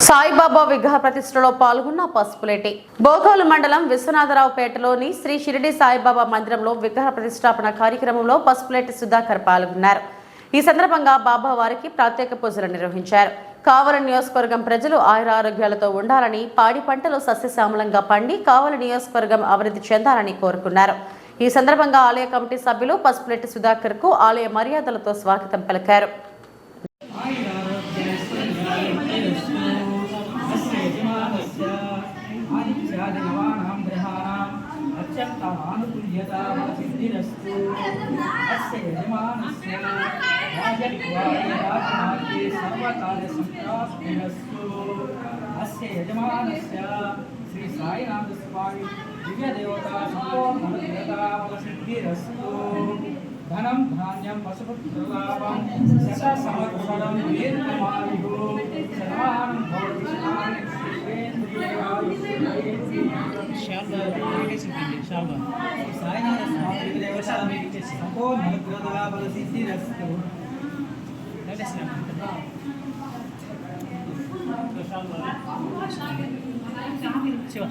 సాయిబాబా విగ్రహ ప్రతిష్టలో పాల్గొన్న పసుపులేటి బోగోలు మండలం విశ్వనాథరావుపేటలోని శ్రీ షిరిడి సాయిబాబా మందిరంలో విగ్రహ ప్రతిష్టాపన కార్యక్రమంలో పసుపులేటి సుధాకర్ పాల్గొన్నారు. ఈ సందర్భంగా బాబా వారికి ప్రత్యేక పూజలు నిర్వహించారు. కావలి నియోజకవర్గం ప్రజలు ఆయురారోగ్యాలతో ఉండాలని, పాడి పంటలు సస్యశ్యామలంగా పండి కావలి నియోజకవర్గం అభివృద్ధి చెందాలని కోరుకున్నారు. ఈ సందర్భంగా ఆలయ కమిటీ సభ్యులు పసుపులేటి సుధాకర్ కు ఆలయ మర్యాదలతో స్వాగతం పలికారు. श्री साईनाथ स्वामी दिव्य देवता संपूर्णसिद्धिरस्तु धनम धान्यम पशुपुत्रलाभम शतसहस्रम दीर्घमायुः शतमानं भवति शतानि साईनाथ स्वामी दिव्य देवता संपूर्णसिद्धिरस्तु शिव